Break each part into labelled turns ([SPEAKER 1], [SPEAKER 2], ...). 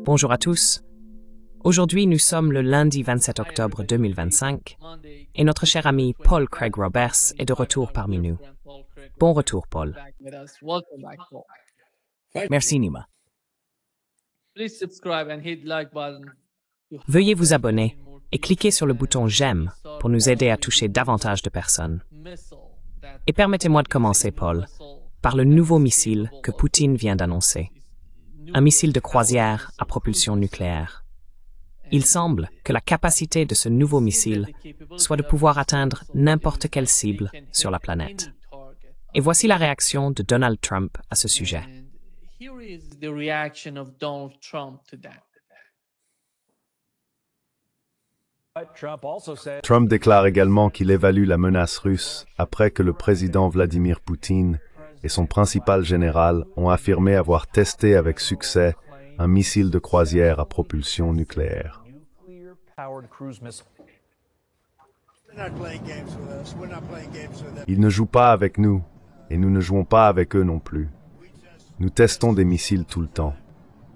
[SPEAKER 1] Bonjour à tous. Aujourd'hui, nous sommes le lundi 27 octobre 2025 et notre cher ami Paul Craig Roberts est de retour parmi nous. Bon retour, Paul.
[SPEAKER 2] Merci, Nima.
[SPEAKER 1] Veuillez vous abonner et cliquer sur le bouton j'aime pour nous aider à toucher davantage de personnes. Et permettez-moi de commencer, Paul, par le nouveau missile que Poutine vient d'annoncer. Un missile de croisière à propulsion nucléaire. Il semble que la capacité de ce nouveau missile soit de pouvoir atteindre n'importe quelle cible sur la planète. Et voici la réaction de Donald Trump à ce sujet.
[SPEAKER 3] Trump déclare également qu'il évalue la menace russe après que le président Vladimir Poutine et son principal général ont affirmé avoir testé avec succès un missile de croisière à propulsion nucléaire. Ils ne jouent pas avec nous, et nous ne jouons pas avec eux non plus. Nous testons des missiles tout le temps.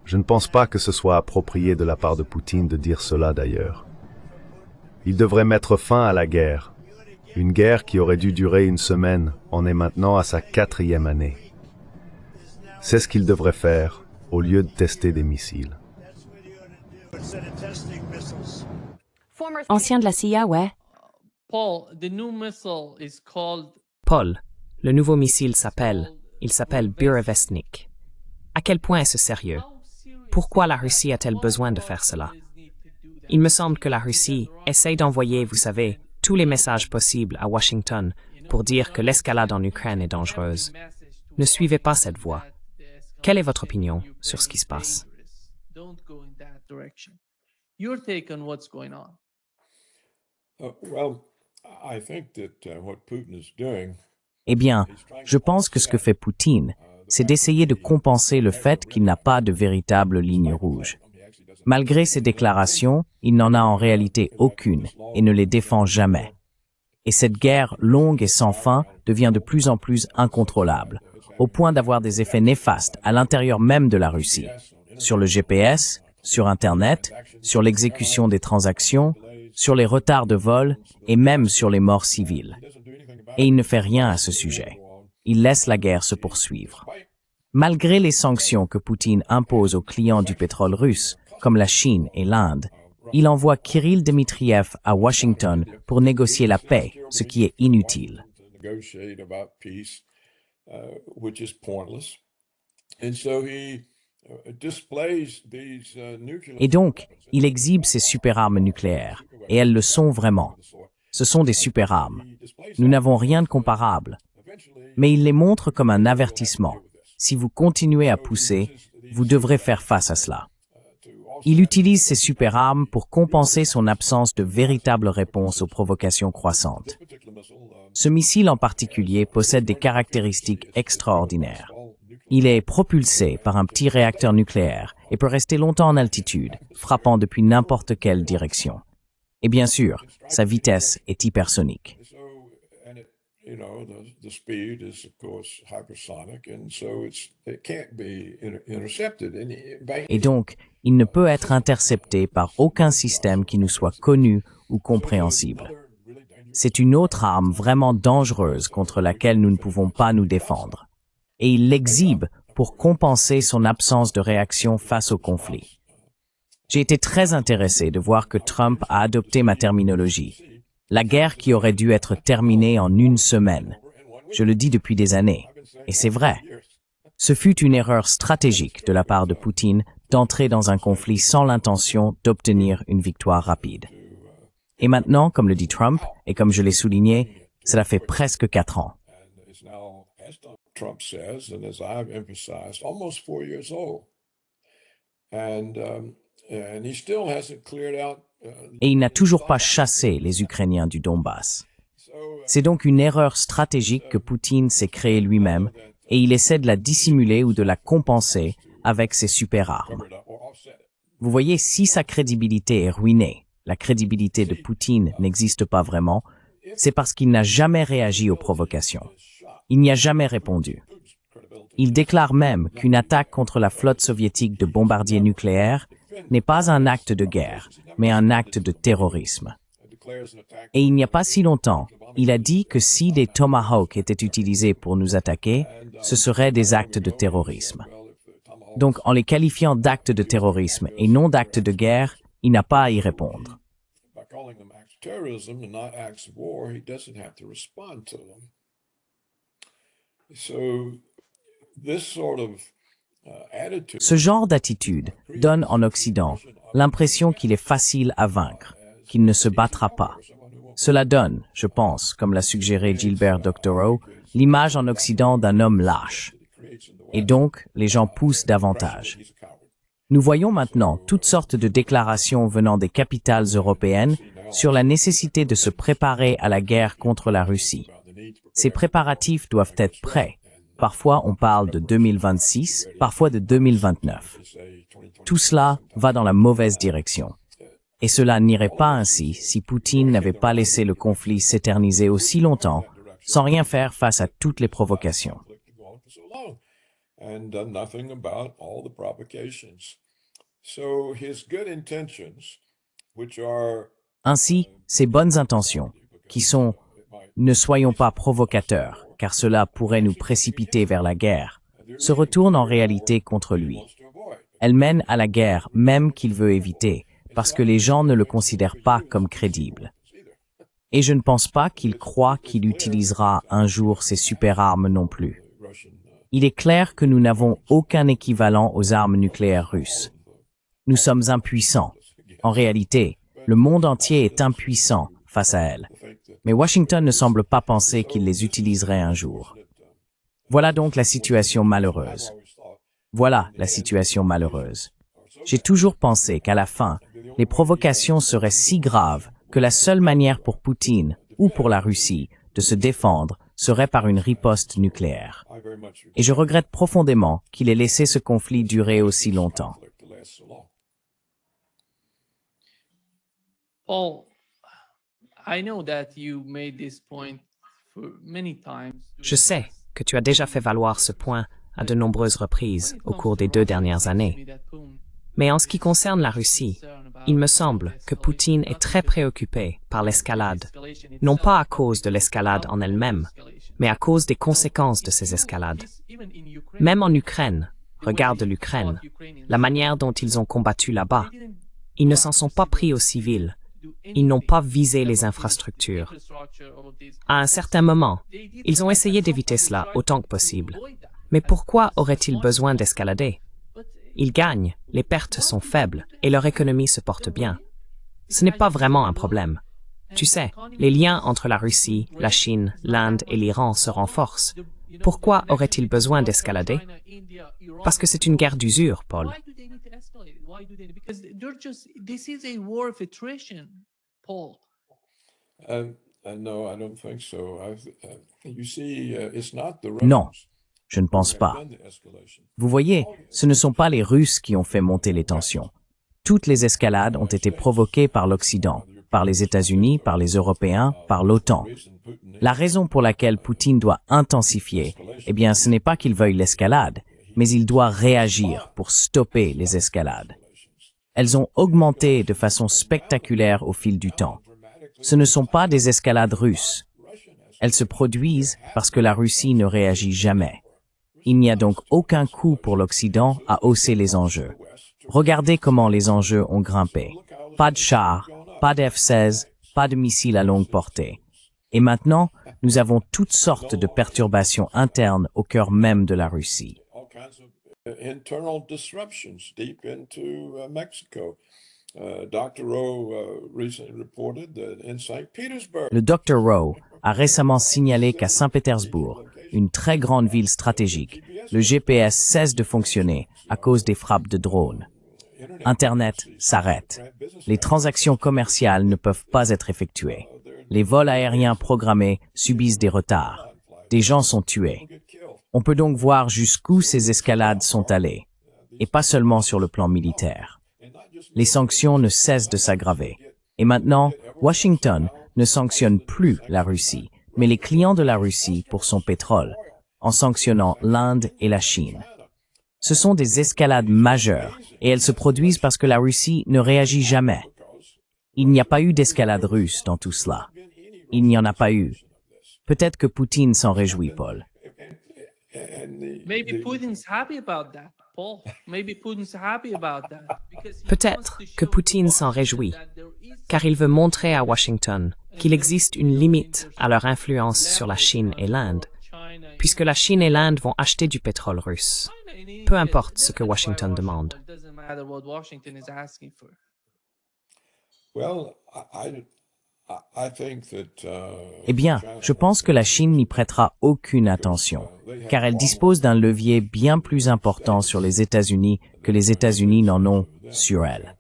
[SPEAKER 3] Je ne pense pas que ce soit approprié de la part de Poutine de dire cela d'ailleurs. Il devrait mettre fin à la guerre. Une guerre qui aurait dû durer une semaine en est maintenant à sa 4e année. C'est ce qu'il devrait faire, au lieu de tester des missiles.
[SPEAKER 4] Ancien de la CIA, ouais.
[SPEAKER 1] Paul, le nouveau missile s'appelle Burevestnik. À quel point est-ce sérieux? Pourquoi la Russie a-t-elle besoin de faire cela? Il me semble que la Russie essaye d'envoyer, vous savez, tous les messages possibles à Washington pour dire que l'escalade en Ukraine est dangereuse. Ne suivez pas cette voie. Quelle est votre opinion sur ce qui se passe?
[SPEAKER 2] Eh bien, je pense que ce que fait Poutine, c'est d'essayer de compenser le fait qu'il n'a pas de véritable ligne rouge. Malgré ses déclarations, il n'en a en réalité aucune et ne les défend jamais. Et cette guerre longue et sans fin devient de plus en plus incontrôlable, au point d'avoir des effets néfastes à l'intérieur même de la Russie, sur le GPS, sur Internet, sur l'exécution des transactions, sur les retards de vol et même sur les morts civiles. Et il ne fait rien à ce sujet. Il laisse la guerre se poursuivre. Malgré les sanctions que Poutine impose aux clients du pétrole russe, comme la Chine et l'Inde, il envoie Kirill Dmitriev à Washington pour négocier la paix, ce qui est inutile. Et donc, il exhibe ses superarmes nucléaires, et elles le sont vraiment. Ce sont des superarmes. Nous n'avons rien de comparable. Mais il les montre comme un avertissement. Si vous continuez à pousser, vous devrez faire face à cela. Il utilise ces superarmes pour compenser son absence de véritable réponse aux provocations croissantes. Ce missile en particulier possède des caractéristiques extraordinaires. Il est propulsé par un petit réacteur nucléaire et peut rester longtemps en altitude, frappant depuis n'importe quelle direction. Et bien sûr, sa vitesse est hypersonique. Et donc, il ne peut être intercepté par aucun système qui nous soit connu ou compréhensible. C'est une autre arme vraiment dangereuse contre laquelle nous ne pouvons pas nous défendre. Et il l'exhibe pour compenser son absence de réaction face au conflit. J'ai été très intéressé de voir que Trump a adopté ma terminologie. La guerre qui aurait dû être terminée en une semaine. Je le dis depuis des années, et c'est vrai. Ce fut une erreur stratégique de la part de Poutine d'entrer dans un conflit sans l'intention d'obtenir une victoire rapide. Et maintenant, comme le dit Trump, et comme je l'ai souligné, cela fait presque 4 ans. Et il n'a toujours pas chassé les Ukrainiens du Donbass. C'est donc une erreur stratégique que Poutine s'est créée lui-même et il essaie de la dissimuler ou de la compenser avec ses superarmes. Vous voyez, si sa crédibilité est ruinée, la crédibilité de Poutine n'existe pas vraiment, c'est parce qu'il n'a jamais réagi aux provocations. Il n'y a jamais répondu. Il déclare même qu'une attaque contre la flotte soviétique de bombardiers nucléaires n'est pas un acte de guerre, mais un acte de terrorisme. Et il n'y a pas si longtemps, il a dit que si des Tomahawks étaient utilisés pour nous attaquer, ce seraient des actes de terrorisme. Donc, en les qualifiant d'actes de terrorisme et non d'actes de guerre, il n'a pas à y répondre. Ce genre d'attitude donne en Occident l'impression qu'il est facile à vaincre, qu'il ne se battra pas. Cela donne, je pense, comme l'a suggéré Gilbert Doctorow, l'image en Occident d'un homme lâche. Et donc, les gens poussent davantage. Nous voyons maintenant toutes sortes de déclarations venant des capitales européennes sur la nécessité de se préparer à la guerre contre la Russie. Ces préparatifs doivent être prêts. Parfois, on parle de 2026, parfois de 2029. Tout cela va dans la mauvaise direction. Et cela n'irait pas ainsi si Poutine n'avait pas laissé le conflit s'éterniser aussi longtemps, sans rien faire face à toutes les provocations. Ainsi, ses bonnes intentions, qui sont « ne soyons pas provocateurs, car cela pourrait nous précipiter vers la guerre », se retournent en réalité contre lui. Elles mènent à la guerre même qu'il veut éviter, parce que les gens ne le considèrent pas comme crédible. Et je ne pense pas qu'il croit qu'il utilisera un jour ces super-armes non plus. Il est clair que nous n'avons aucun équivalent aux armes nucléaires russes. Nous sommes impuissants. En réalité, le monde entier est impuissant face à elles. Mais Washington ne semble pas penser qu'il les utiliserait un jour. Voilà donc la situation malheureuse. Voilà la situation malheureuse. J'ai toujours pensé qu'à la fin, les provocations seraient si graves que la seule manière pour Poutine ou pour la Russie de se défendre serait par une riposte nucléaire. Et je regrette profondément qu'il ait laissé ce conflit durer aussi longtemps.
[SPEAKER 4] Paul, I know that you made this point for many times.
[SPEAKER 1] Je sais que tu as déjà fait valoir ce point à de nombreuses reprises au cours des 2 dernières années. Mais en ce qui concerne la Russie, il me semble que Poutine est très préoccupé par l'escalade, non pas à cause de l'escalade en elle-même, mais à cause des conséquences de ces escalades. Même en Ukraine, regarde l'Ukraine, la manière dont ils ont combattu là-bas, ils ne s'en sont pas pris aux civils, ils n'ont pas visé les infrastructures. À un certain moment, ils ont essayé d'éviter cela autant que possible. Mais pourquoi auraient-ils besoin d'escalader? Ils gagnent, les pertes sont faibles et leur économie se porte bien. Ce n'est pas vraiment un problème. Tu sais, les liens entre la Russie, la Chine, l'Inde et l'Iran se renforcent. Pourquoi auraient-ils besoin d'escalader? Parce que c'est une guerre d'usure, Paul.
[SPEAKER 2] Non, je ne pense pas. Vous voyez, ce ne sont pas les Russes qui ont fait monter les tensions. Toutes les escalades ont été provoquées par l'Occident, par les États-Unis, par les Européens, par l'OTAN. La raison pour laquelle Poutine doit intensifier, eh bien, ce n'est pas qu'il veuille l'escalade, mais il doit réagir pour stopper les escalades. Elles ont augmenté de façon spectaculaire au fil du temps. Ce ne sont pas des escalades russes. Elles se produisent parce que la Russie ne réagit jamais. Il n'y a donc aucun coup pour l'Occident à hausser les enjeux. Regardez comment les enjeux ont grimpé. Pas de chars, pas d'F-16, pas de missiles à longue portée. Et maintenant, nous avons toutes sortes de perturbations internes au cœur même de la Russie. Le Dr. Rowe a récemment signalé qu'à Saint-Pétersbourg, une très grande ville stratégique, le GPS cesse de fonctionner à cause des frappes de drones. Internet s'arrête. Les transactions commerciales ne peuvent pas être effectuées. Les vols aériens programmés subissent des retards. Des gens sont tués. On peut donc voir jusqu'où ces escalades sont allées, et pas seulement sur le plan militaire. Les sanctions ne cessent de s'aggraver. Et maintenant, Washington ne sanctionne plus la Russie, mais les clients de la Russie pour son pétrole, en sanctionnant l'Inde et la Chine. Ce sont des escalades majeures, et elles se produisent parce que la Russie ne réagit jamais. Il n'y a pas eu d'escalade russe dans tout cela. Il n'y en a pas eu. Peut-être que Poutine s'en réjouit, Paul.
[SPEAKER 4] Maybe Putin's happy about that, Paul. Maybe Putin's happy about that. Because he
[SPEAKER 1] Peut-être
[SPEAKER 4] wants to
[SPEAKER 1] que
[SPEAKER 4] show
[SPEAKER 1] Poutine s'en
[SPEAKER 4] Washington
[SPEAKER 1] réjouit,
[SPEAKER 4] that there is
[SPEAKER 1] car il veut montrer à Washington qu'il existe une limite à leur influence sur la Chine et l'Inde, puisque la Chine et l'Inde vont acheter du pétrole russe. Peu importe ce que Washington demande.
[SPEAKER 4] It doesn't matter what Washington is asking for.
[SPEAKER 2] Eh bien, je pense que la Chine n'y prêtera aucune attention, car elle dispose d'un levier bien plus important sur les États-Unis que les États-Unis n'en ont sur elle.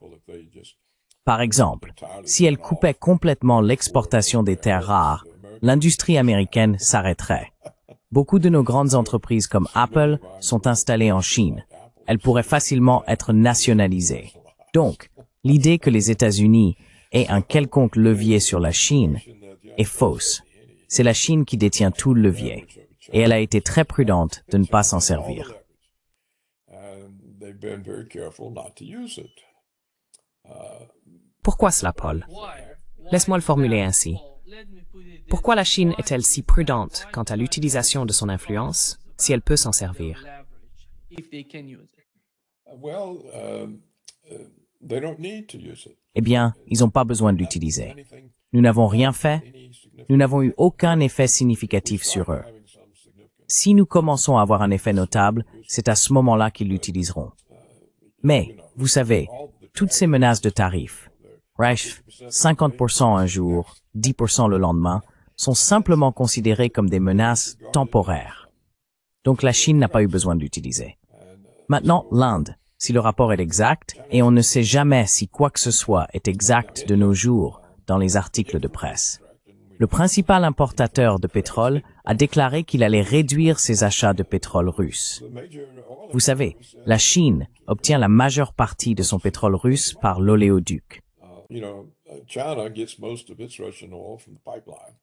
[SPEAKER 2] Par exemple, si elle coupait complètement l'exportation des terres rares, l'industrie américaine s'arrêterait. Beaucoup de nos grandes entreprises comme Apple sont installées en Chine. Elles pourraient facilement être nationalisées. Donc, l'idée que les États-Unis aient un quelconque levier sur la Chine est fausse. C'est la Chine qui détient tout le levier, et elle a été très prudente de ne pas s'en servir.
[SPEAKER 1] Pourquoi cela, Paul?
[SPEAKER 4] Why?
[SPEAKER 1] Laisse-moi le formuler ainsi.
[SPEAKER 4] Let me put it this
[SPEAKER 1] Pourquoi la Chine est-elle si prudente quant à l'utilisation de son influence si elle peut s'en servir?
[SPEAKER 4] leverage if they can use it.
[SPEAKER 2] Eh bien, ils n'ont pas besoin de l'utiliser. Nous n'avons rien fait. Nous n'avons eu aucun effet significatif sur eux. Si nous commençons à avoir un effet notable, c'est à ce moment-là qu'ils l'utiliseront. Mais, vous savez, toutes ces menaces de tarifs, bref, 50% un jour, 10% le lendemain, sont simplement considérées comme des menaces temporaires. Donc la Chine n'a pas eu besoin de l'utiliser. Maintenant, l'Inde, si le rapport est exact, et on ne sait jamais si quoi que ce soit est exact de nos jours dans les articles de presse. Le principal importateur de pétrole a déclaré qu'il allait réduire ses achats de pétrole russe. Vous savez, la Chine obtient la majeure partie de son pétrole russe par l'oléoduc.
[SPEAKER 5] China gets most of its Russian oil from the pipeline.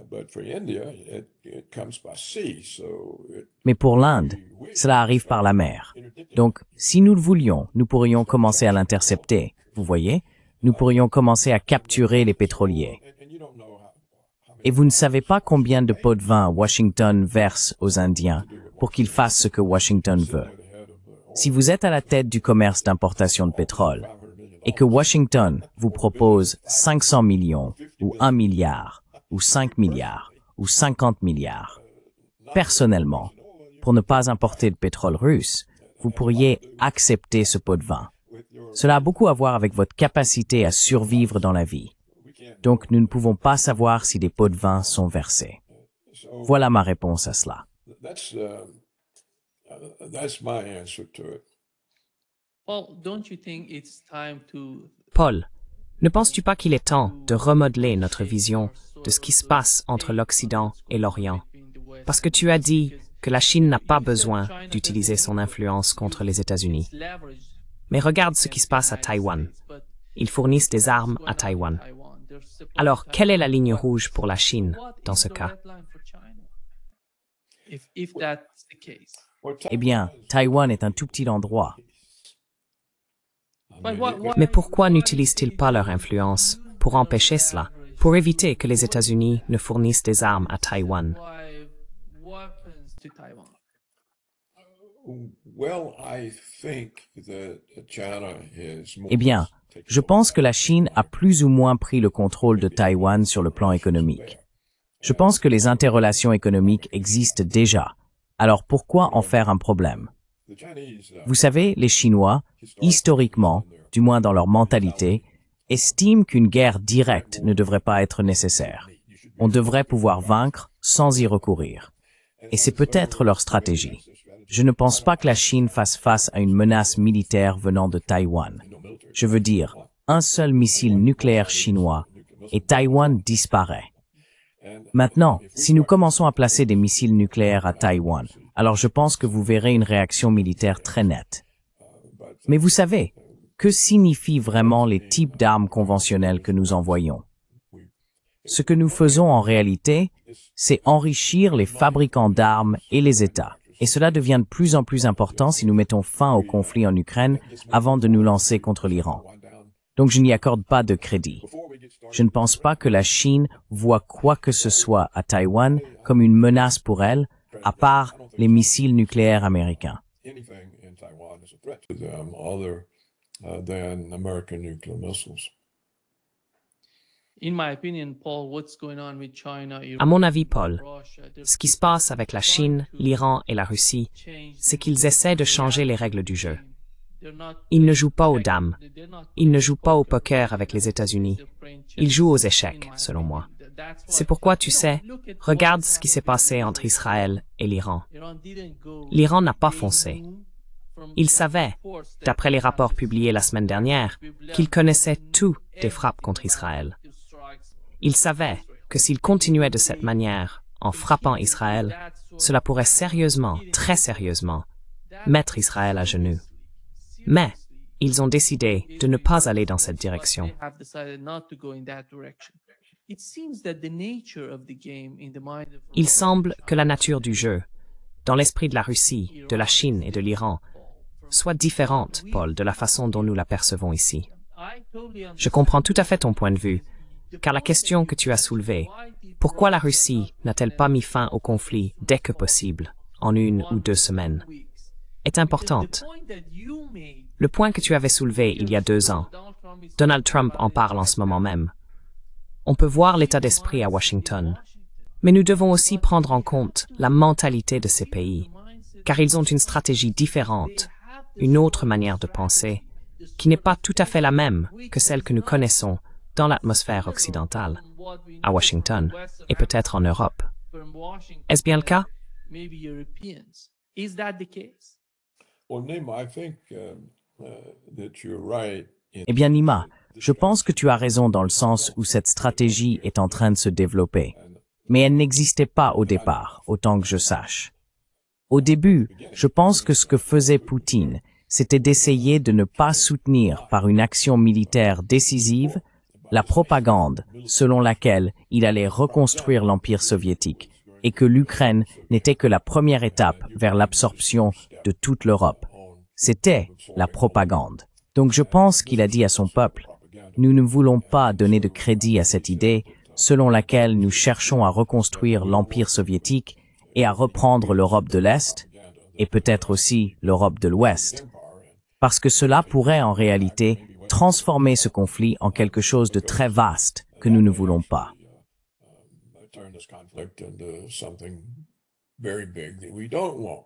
[SPEAKER 5] But for India, it comes by sea, so
[SPEAKER 2] Mais pour l'Inde, cela arrive par la mer. Donc, si nous le voulions, nous pourrions commencer à l'intercepter. Vous voyez? Nous pourrions commencer à capturer les pétroliers. Et vous ne savez pas combien de pots de vin Washington verse aux Indiens pour qu'ils fassent ce que Washington veut. Si vous êtes à la tête du commerce d'importation de pétrole et que Washington vous propose 500 millions ou 1 milliard ou 5 milliards ou 50 milliards, personnellement, pour ne pas importer de pétrole russe, vous pourriez accepter ce pot de vin. Cela a beaucoup à voir avec votre capacité à survivre dans la vie. Donc, nous ne pouvons pas savoir si des pots de vin sont versés. Voilà ma réponse à cela.
[SPEAKER 5] that's my answer to it.
[SPEAKER 4] Paul, don't you think it's time to
[SPEAKER 1] Paul, ne penses-tu pas qu'il est temps de remodeler notre vision de ce qui se passe entre l'Occident et l'Orient? Parce que tu as dit que la Chine n'a pas besoin d'utiliser son influence contre les États-Unis. Mais regarde ce qui se passe à Taïwan. Ils fournissent des armes à Taïwan. Alors, quelle est la ligne rouge pour la Chine dans ce cas?
[SPEAKER 4] If that's the case.
[SPEAKER 2] Eh bien, Taïwan est un tout petit endroit.
[SPEAKER 4] But what
[SPEAKER 1] Mais pourquoi n'utilisent-ils pas leur influence pour empêcher cela, pour éviter que les États-Unis ne fournissent des armes à Taïwan?
[SPEAKER 4] why weapons to Taiwan?
[SPEAKER 5] Well, I think that China is more.
[SPEAKER 2] Eh bien, je pense que la Chine a plus ou moins pris le contrôle de Taïwan sur le plan économique. Je pense que les interrelations économiques existent déjà. Alors pourquoi en faire un problème?
[SPEAKER 5] The Chinese,
[SPEAKER 2] Vous savez, les Chinois, historiquement, du moins dans leur mentalité, estiment qu'une guerre directe ne devrait pas être nécessaire. On devrait pouvoir vaincre sans y recourir. Et c'est peut-être leur stratégie. Je ne pense pas que la Chine fasse face à une menace militaire venant de Taïwan. Je veux dire, un seul missile nucléaire chinois et Taïwan disparaît. Maintenant, si nous commençons à placer des missiles nucléaires à Taïwan, alors je pense que vous verrez une réaction militaire très nette. Mais vous savez, que signifient vraiment les types d'armes conventionnelles que nous envoyons? Ce que nous faisons en réalité, c'est enrichir les fabricants d'armes et les États. Et cela devient de plus en plus important si nous mettons fin au conflit en Ukraine avant de nous lancer contre l'Iran. Donc je n'y accorde pas de crédit. Je ne pense pas que la Chine voit quoi que ce soit à Taïwan comme une menace pour elle, à part les missiles nucléaires américains.
[SPEAKER 5] Anything in Taiwan is a threat to them other than American nuclear missiles.
[SPEAKER 4] In my opinion, Paul, what's going on with China,
[SPEAKER 1] À mon avis, Paul,
[SPEAKER 4] Russia, they're
[SPEAKER 1] ce qui se passe avec la Chine, l'Iran et la Russie,
[SPEAKER 4] change
[SPEAKER 1] c'est qu'ils essaient de changer les règles du jeu.
[SPEAKER 4] They're not
[SPEAKER 1] Ils ne jouent pas aux dames.
[SPEAKER 4] they're not
[SPEAKER 1] Ils ne jouent pas au poker avec les États-Unis. Ils jouent aux échecs, selon moi. C'est pourquoi, tu sais, regarde ce qui s'est passé entre Israël et l'Iran. L'Iran n'a pas foncé. Il savait, d'après les rapports publiés la semaine dernière, qu'il connaissait tout des frappes contre Israël. Il savait que s'il continuait de cette manière, en frappant Israël, cela pourrait sérieusement, très sérieusement, mettre Israël à genoux. Mais ils ont décidé de ne pas aller dans cette direction. Il semble que la nature du jeu, dans l'esprit de la Russie, de la Chine et de l'Iran, soit différente, Paul, de la façon dont nous la percevons ici. Je comprends tout à fait ton point de vue, car la question que tu as soulevée, pourquoi la Russie n'a-t-elle pas mis fin au conflit dès que possible, en 1 ou 2 semaines, est importante. Le point que tu avais soulevé il y a 2 ans, Donald Trump en parle en ce moment même. On peut voir l'état d'esprit à Washington, mais nous devons aussi prendre en compte la mentalité de ces pays, car ils ont une stratégie différente, une autre manière de penser, qui n'est pas tout à fait la même que celle que nous connaissons dans l'atmosphère occidentale, à Washington, et peut-être en Europe. Est-ce bien le cas?
[SPEAKER 5] Well, Nima, I think that you're right.
[SPEAKER 2] Eh bien, Nima, je pense que tu as raison dans le sens où cette stratégie est en train de se développer. Mais elle n'existait pas au départ, autant que je sache. Au début, je pense que ce que faisait Poutine, c'était d'essayer de ne pas soutenir par une action militaire décisive la propagande selon laquelle il allait reconstruire l'Empire soviétique et que l'Ukraine n'était que la première étape vers l'absorption de toute l'Europe. C'était la propagande. Donc je pense qu'il a dit à son peuple, nous ne voulons pas donner de crédit à cette idée selon laquelle nous cherchons à reconstruire l'Empire soviétique et à reprendre l'Europe de l'Est et peut-être aussi l'Europe de l'Ouest, parce que cela pourrait en réalité transformer ce conflit en quelque chose de très vaste que nous ne voulons pas.
[SPEAKER 5] Turn this conflict into something very big that we don't want.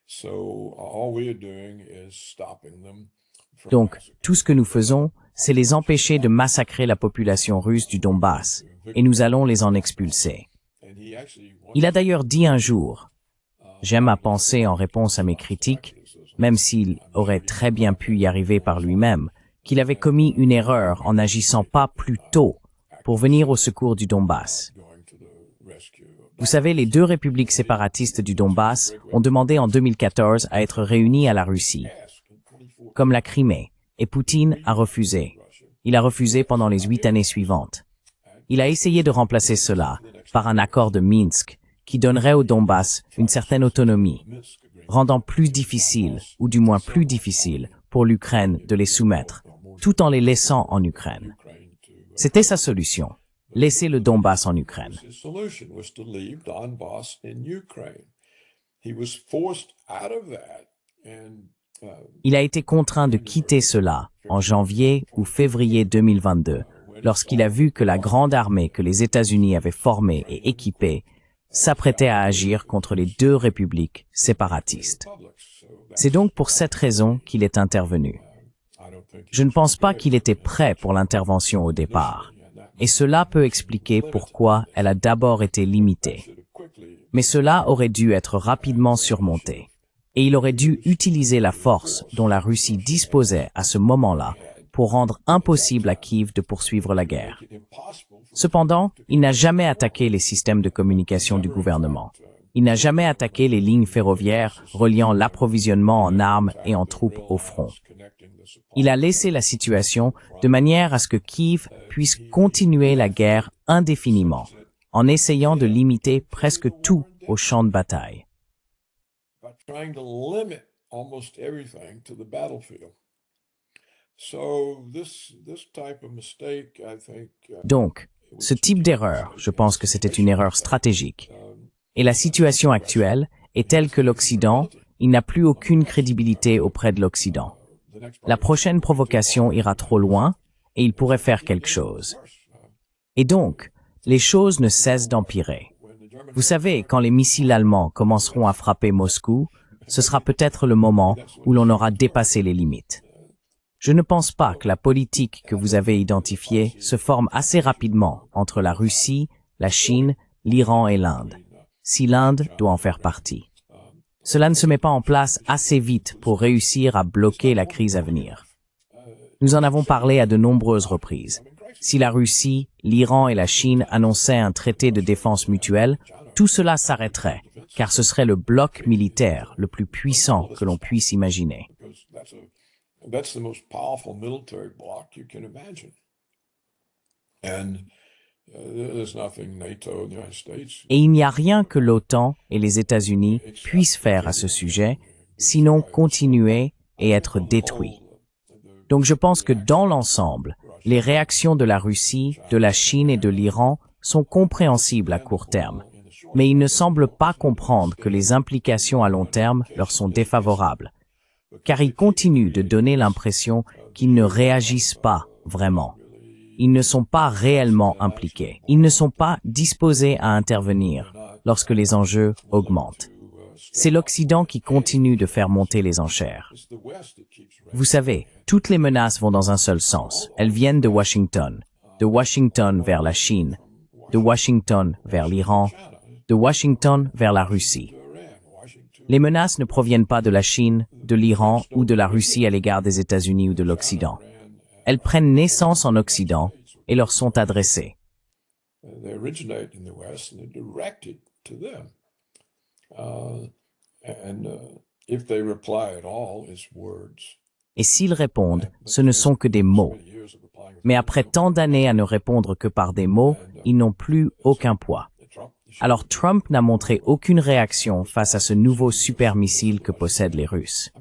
[SPEAKER 5] So all we are doing is stopping them from
[SPEAKER 2] Donc, tout ce que nous faisons, c'est les empêcher de massacrer la population russe du Donbass, et nous allons les en expulser. Il a d'ailleurs dit un jour, j'aime à penser en réponse à mes critiques, même s'il aurait très bien pu y arriver par lui-même, qu'il avait commis une erreur en n'agissant pas plus tôt pour venir au secours du Donbass. Vous savez, les 2 républiques séparatistes du Donbass ont demandé en 2014 à être réunies à la Russie, comme la Crimée, et Poutine a refusé. Il a refusé pendant les 8 années suivantes. Il a essayé de remplacer cela par un accord de Minsk qui donnerait au Donbass une certaine autonomie, rendant plus difficile, ou du moins plus difficile, pour l'Ukraine de les soumettre, tout en les laissant en Ukraine. C'était sa solution. Laisser le Donbass en Ukraine.
[SPEAKER 5] His solution was to leave Donbass in Ukraine. He was forced out of that and
[SPEAKER 2] Il a été contraint de quitter cela en janvier ou février 2022, lorsqu'il a vu que la grande armée que les États-Unis avaient formée et équipée s'apprêtait à agir contre les 2 républiques séparatistes. C'est donc pour cette raison qu'il est intervenu. Je ne pense pas qu'il était prêt pour l'intervention au départ, et cela peut expliquer pourquoi elle a d'abord été limitée. Mais cela aurait dû être rapidement surmonté, et il aurait dû utiliser la force dont la Russie disposait à ce moment-là pour rendre impossible à Kiev de poursuivre la guerre. Cependant, il n'a jamais attaqué les systèmes de communication du gouvernement. Il n'a jamais attaqué les lignes ferroviaires reliant l'approvisionnement en armes et en troupes au front. Il a laissé la situation de manière à ce que Kiev puisse continuer la guerre indéfiniment, en essayant de limiter presque tout au champ de bataille.
[SPEAKER 5] trying to limit almost everything to the battlefield. So this type of mistake, I think,
[SPEAKER 2] Donc, ce type d'erreur, je pense que c'était une erreur stratégique. Et la situation actuelle est telle que l'Occident, il n'a plus aucune crédibilité auprès de l'Occident. La prochaine provocation ira trop loin et il pourrait faire quelque chose. Et donc, les choses ne cessent d'empirer. Vous savez, quand les missiles allemands commenceront à frapper Moscou, ce sera peut-être le moment où l'on aura dépassé les limites. Je ne pense pas que la politique que vous avez identifiée se forme assez rapidement entre la Russie, la Chine, l'Iran et l'Inde, si l'Inde doit en faire partie. Cela ne se met pas en place assez vite pour réussir à bloquer la crise à venir. Nous en avons parlé à de nombreuses reprises. Si la Russie, l'Iran et la Chine annonçaient un traité de défense mutuelle, tout cela s'arrêterait, car ce serait le bloc militaire le plus puissant que l'on puisse imaginer.
[SPEAKER 5] that's the most powerful military bloc you can imagine. And there's nothing NATO and the United States.
[SPEAKER 2] Et il n'y a rien que l'OTAN et les États-Unis puissent faire à ce sujet, sinon continuer et être détruits. Donc je pense que dans l'ensemble, les réactions de la Russie, de la Chine et de l'Iran sont compréhensibles à court terme, mais ils ne semblent pas comprendre que les implications à long terme leur sont défavorables, car ils continuent de donner l'impression qu'ils ne réagissent pas vraiment. Ils ne sont pas réellement impliqués. Ils ne sont pas disposés à intervenir lorsque les enjeux augmentent. C'est l'Occident qui continue de faire monter les enchères. Vous savez, toutes les menaces vont dans un seul sens. Elles viennent de Washington vers la Chine, de Washington vers l'Iran, de Washington vers la Russie. Les menaces ne proviennent pas de la Chine, de l'Iran ou de la Russie à l'égard des États-Unis ou de l'Occident. Elles prennent naissance en Occident et leur sont adressées.
[SPEAKER 5] They originate in the West and they're directed to them. If they reply at all, it's words.
[SPEAKER 2] Et s'ils répondent, ce ne sont que des mots. Mais après tant d'années à ne répondre que par des mots, ils n'ont plus aucun poids. Alors Trump n'a montré aucune réaction face à ce nouveau super missile que possèdent les Russes.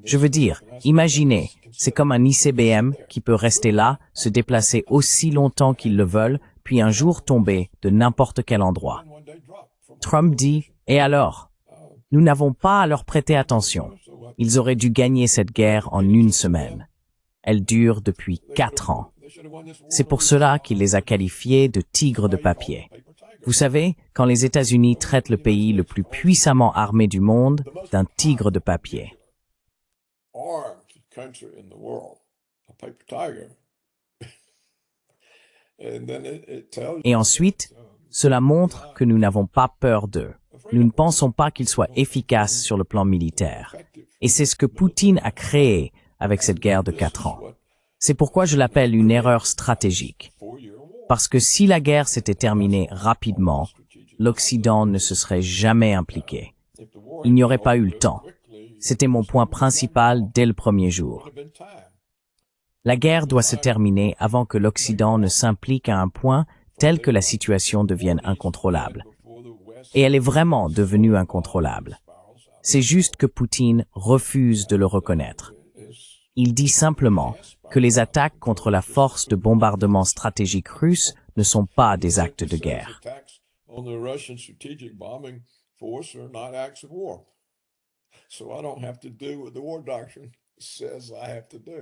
[SPEAKER 2] Je veux dire, imaginez, c'est comme un ICBM qui peut rester là, se déplacer aussi longtemps qu'ils le veulent, puis un jour tomber de n'importe quel endroit. Trump dit, et alors? Nous n'avons pas à leur prêter attention. Ils auraient dû gagner cette guerre en une semaine. Elle dure depuis 4 ans. C'est pour cela qu'il les a qualifiés de tigres de papier. Vous savez, quand les États-Unis traitent le pays le plus puissamment armé du monde d'un tigre de papier. Et ensuite, cela montre que nous n'avons pas peur d'eux. Nous ne pensons pas qu'ils soient efficaces sur le plan militaire. Et c'est ce que Poutine a créé avec cette guerre de 4 ans. C'est pourquoi je l'appelle une erreur stratégique. Parce que si la guerre s'était terminée rapidement, l'Occident ne se serait jamais impliqué. Il n'y aurait pas eu le temps. C'était mon point principal dès le premier jour. La guerre doit se terminer avant que l'Occident ne s'implique à un point tel que la situation devienne incontrôlable. Et elle est vraiment devenue incontrôlable. C'est juste que Poutine refuse de le reconnaître. Il dit simplement que les attaques contre la force de bombardement stratégique russe ne sont pas des actes de guerre.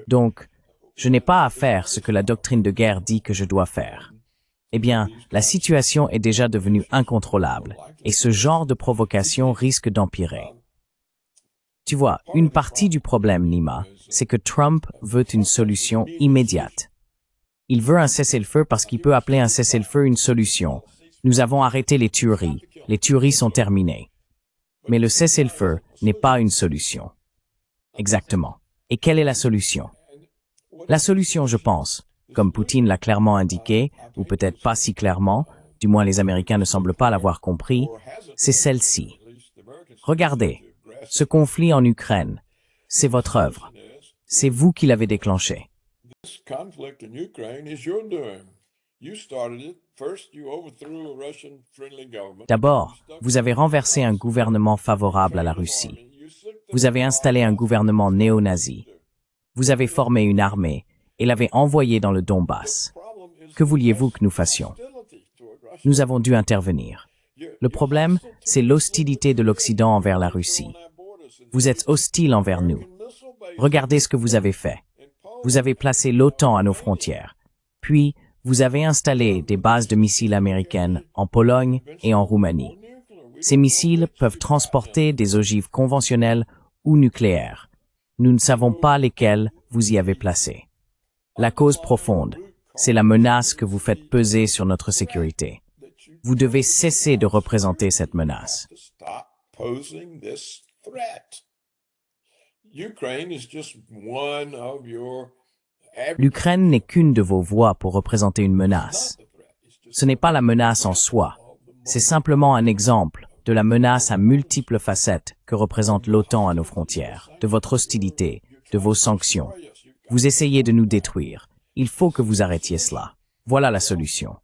[SPEAKER 2] Donc, je n'ai pas à faire ce que la doctrine de guerre dit que je dois faire. Eh bien, la situation est déjà devenue incontrôlable, et ce genre de provocation risque d'empirer. Tu vois, une partie du problème, Nima, c'est que Trump veut une solution immédiate. Il veut un cessez-le-feu parce qu'il peut appeler un cessez-le-feu une solution. Nous avons arrêté les tueries sont terminées. Mais le cessez-le-feu n'est pas une solution. Exactement. Et quelle est la solution? La solution, je pense, comme Poutine l'a clairement indiqué, ou peut-être pas si clairement, du moins les Américains ne semblent pas l'avoir compris, c'est celle-ci. Regardez, ce conflit en Ukraine, c'est votre œuvre. C'est vous qui l'avez déclenché. D'abord, vous avez renversé un gouvernement favorable à la Russie. Vous avez installé un gouvernement néo-nazi. Vous avez formé une armée et l'avez envoyée dans le Donbass. Que vouliez-vous que nous fassions? Nous avons dû intervenir. Le problème, c'est l'hostilité de l'Occident envers la Russie. Vous êtes hostile envers nous. Regardez ce que vous avez fait. Vous avez placé l'OTAN à nos frontières. Puis, vous avez installé des bases de missiles américaines en Pologne et en Roumanie. Ces missiles peuvent transporter des ogives conventionnelles ou nucléaires. Nous ne savons pas lesquels vous y avez placés. La cause profonde, c'est la menace que vous faites peser sur notre sécurité. Vous devez cesser de représenter cette menace. L'Ukraine n'est qu'une de vos voix pour représenter une menace. Ce n'est pas la menace en soi. C'est simplement un exemple de la menace à multiples facettes que représente l'OTAN à nos frontières, de votre hostilité, de vos sanctions. Vous essayez de nous détruire. Il faut que vous arrêtiez cela. Voilà la solution.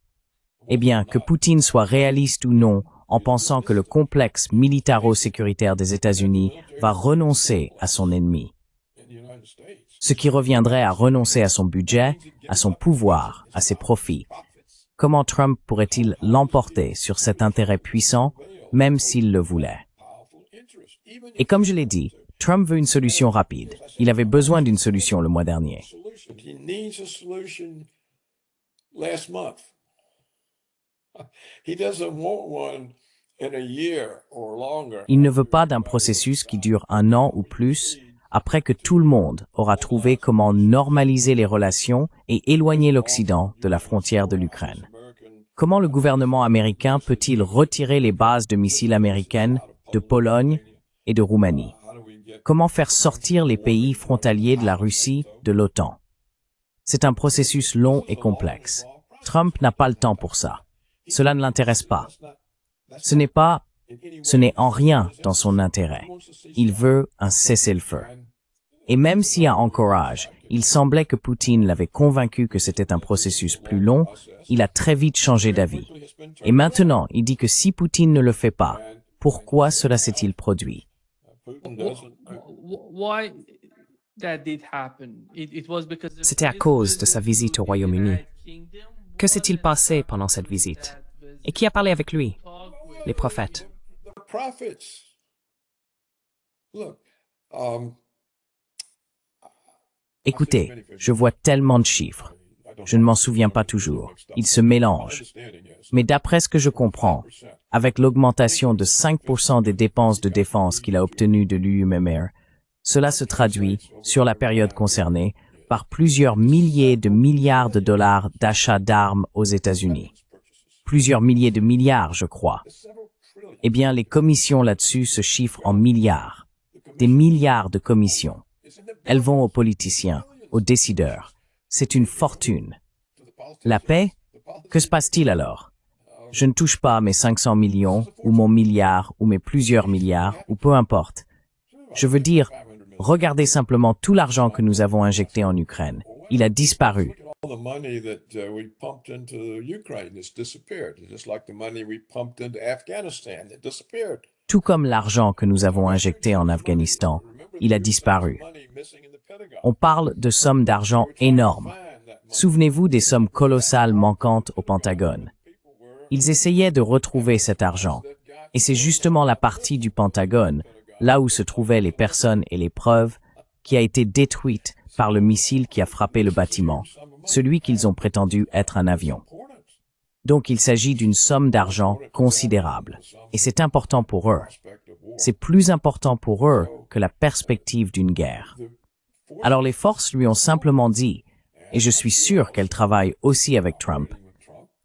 [SPEAKER 2] Eh bien, que Poutine soit réaliste ou non, en pensant que le complexe militaro-sécuritaire des États-Unis va renoncer à son ennemi. Ce qui reviendrait à renoncer à son budget, à son pouvoir, à ses profits. Comment Trump pourrait-il l'emporter sur cet intérêt puissant, même s'il le voulait? Et comme je l'ai dit, Trump veut une solution rapide. Il avait besoin d'une solution le mois dernier. Il ne veut pas d'un processus qui dure 1 an ou plus, après que tout le monde aura trouvé comment normaliser les relations et éloigner l'Occident de la frontière de l'Ukraine. Comment le gouvernement américain peut-il retirer les bases de missiles américaines de Pologne et de Roumanie? Comment faire sortir les pays frontaliers de la Russie de l'OTAN? C'est un processus long et complexe. Trump n'a pas le temps pour ça. Cela ne l'intéresse pas. Ce n'est en rien dans son intérêt. Il veut un cessez-le-feu. Et même si à Anchorage, il semblait que Poutine l'avait convaincu que c'était un processus plus long, il a très vite changé d'avis. Et maintenant, il dit que si Poutine ne le fait pas, pourquoi cela s'est-il produit?
[SPEAKER 1] C'était à cause de sa visite au Royaume-Uni. Que s'est-il passé pendant cette visite? Et qui a parlé avec lui? Les prophètes.
[SPEAKER 2] Écoutez, je vois tellement de chiffres. Je ne m'en souviens pas toujours. Ils se mélangent. Mais d'après ce que je comprends, avec l'augmentation de 5% des dépenses de défense qu'il a obtenues de l'UMMR, cela se traduit, sur la période concernée, par plusieurs milliers de milliards de dollars d'achats d'armes aux États-Unis. Plusieurs milliers de milliards, je crois. Eh bien, les commissions là-dessus se chiffrent en milliards. Des milliards de commissions. Elles vont aux politiciens, aux décideurs. C'est une fortune. La paix? Que se passe-t-il alors? Je ne touche pas mes 500 millions, ou mon milliard, ou mes plusieurs milliards, ou peu importe. Je veux dire, regardez simplement tout l'argent que nous avons injecté en Ukraine. Il a disparu. Tout comme l'argent que nous avons injecté en Afghanistan, il a disparu. On parle de sommes d'argent énormes. Souvenez-vous des sommes colossales manquantes au Pentagone. Ils essayaient de retrouver cet argent. Et c'est justement la partie du Pentagone, là où se trouvaient les personnes et les preuves, qui a été détruite par le missile qui a frappé le bâtiment, celui qu'ils ont prétendu être un avion. Donc il s'agit d'une somme d'argent considérable. Et c'est important pour eux. C'est plus important pour eux que la perspective d'une guerre. Alors les forces lui ont simplement dit, et je suis sûr qu'elles travaillent aussi avec Trump,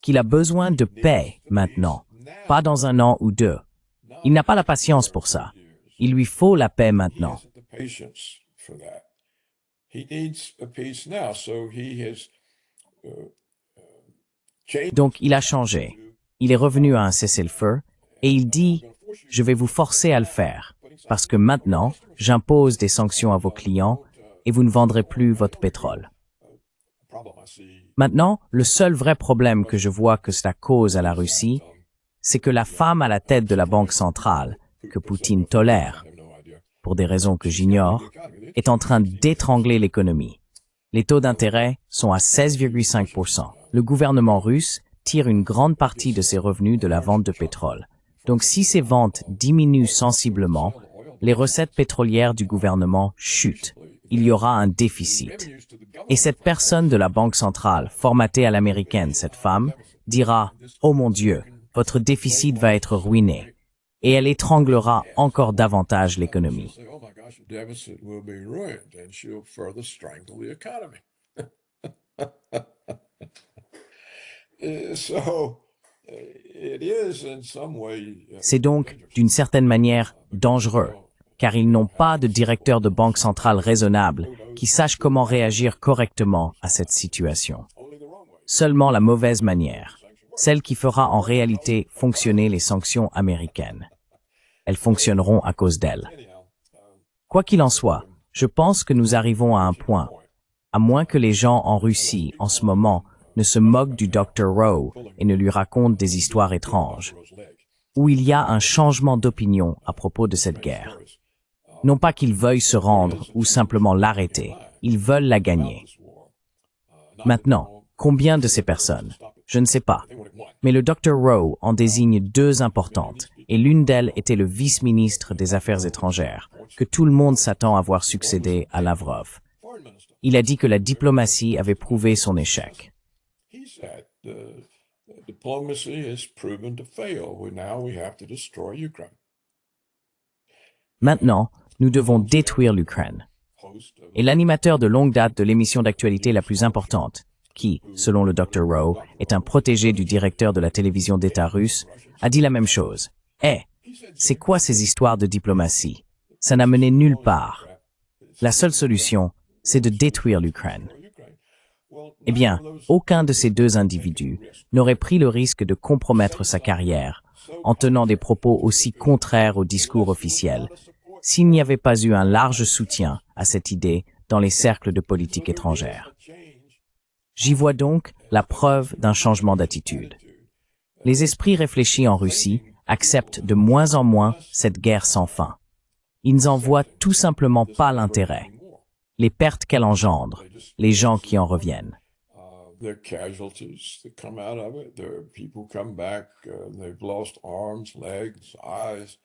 [SPEAKER 2] qu'il a besoin de paix maintenant, pas dans 1 an ou 2. Il n'a pas la patience pour ça. Il lui faut la paix maintenant. Donc il a changé. Il est revenu à un cessez-le-feu et il dit « Je vais vous forcer à le faire parce que maintenant, j'impose des sanctions à vos clients et vous ne vendrez plus votre pétrole. » Maintenant, le seul vrai problème que je vois que cela cause à la Russie, c'est que la femme à la tête de la Banque centrale, que Poutine tolère, pour des raisons que j'ignore, est en train d'étrangler l'économie. Les taux d'intérêt sont à 16,5%. Le gouvernement russe tire une grande partie de ses revenus de la vente de pétrole. Donc si ces ventes diminuent sensiblement, les recettes pétrolières du gouvernement chutent. Il y aura un déficit. Et cette personne de la Banque centrale, formatée à l'américaine, cette femme, dira « Oh mon Dieu, votre déficit va être ruiné ». Et elle étranglera encore davantage l'économie.
[SPEAKER 5] Oh my gosh, the deficit will be ruined, and she'll further strangle the economy. So, it is in some way.
[SPEAKER 2] C'est donc, d'une certaine manière, dangereux, car ils n'ont pas de directeur de banque centrale raisonnable qui sache comment réagir correctement à cette situation. Seulement la mauvaise manière, celle qui fera en réalité fonctionner les sanctions américaines. Elles fonctionneront à cause d'elles. Quoi qu'il en soit, je pense que nous arrivons à un point, à moins que les gens en Russie, en ce moment, ne se moquent du Dr. Rowe et ne lui racontent des histoires étranges, où il y a un changement d'opinion à propos de cette guerre. Non pas qu'ils veuillent se rendre ou simplement l'arrêter, ils veulent la gagner. Maintenant, combien de ces personnes? Je ne sais pas. Mais le Dr. Rowe en désigne deux importantes, et l'une d'elles était le vice-ministre des Affaires étrangères, que tout le monde s'attend à voir succéder à Lavrov. Il a dit que la diplomatie avait prouvé son échec.
[SPEAKER 5] He said diplomacy has proven to fail. Now we have to destroy Ukraine.
[SPEAKER 2] Maintenant, nous devons détruire l'Ukraine. Et l'animateur de longue date de l'émission d'actualité la plus importante, qui, selon le Dr. Rowe, est un protégé du directeur de la télévision d'État russe, a dit la même chose. C'est quoi ces histoires de diplomatie? Ça n'a mené nulle part. La seule solution, c'est de détruire l'Ukraine. Eh bien, aucun de ces deux individus n'aurait pris le risque de compromettre sa carrière en tenant des propos aussi contraires au discours officiel s'il n'y avait pas eu un large soutien à cette idée dans les cercles de politique étrangère. J'y vois donc la preuve d'un changement d'attitude. Les esprits réfléchis en Russie acceptent de moins en moins cette guerre sans fin. Ils n'en voient tout simplement pas l'intérêt, les pertes qu'elle engendre, les gens qui en reviennent.
[SPEAKER 5] There are casualties that come out of it. There are people come back, they've lost arms, legs, eyes.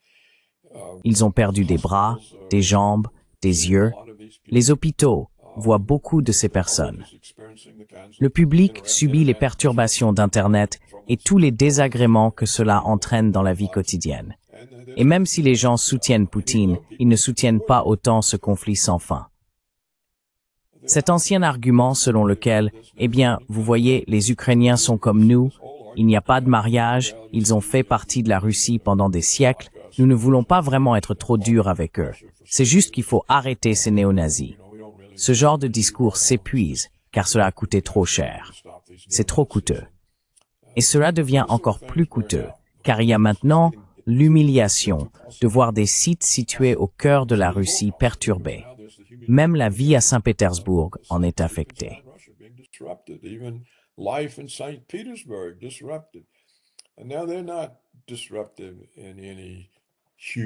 [SPEAKER 2] Ils ont perdu des bras, des jambes, des yeux. Les hôpitaux voient beaucoup de ces personnes. Le public subit les perturbations d'Internet et tous les désagréments que cela entraîne dans la vie quotidienne. Et même si les gens soutiennent Poutine, ils ne soutiennent pas autant ce conflit sans fin. Cet ancien argument selon lequel, eh bien, vous voyez, les Ukrainiens sont comme nous, il n'y a pas de mariage, ils ont fait partie de la Russie pendant des siècles, nous ne voulons pas vraiment être trop durs avec eux. C'est juste qu'il faut arrêter ces néo-nazis. Ce genre de discours s'épuise, car cela a coûté trop cher. C'est trop coûteux. Et cela devient encore plus coûteux, car il y a maintenant l'humiliation de voir des sites situés au cœur de la Russie perturbés. Même la vie à Saint-Pétersbourg en est affectée.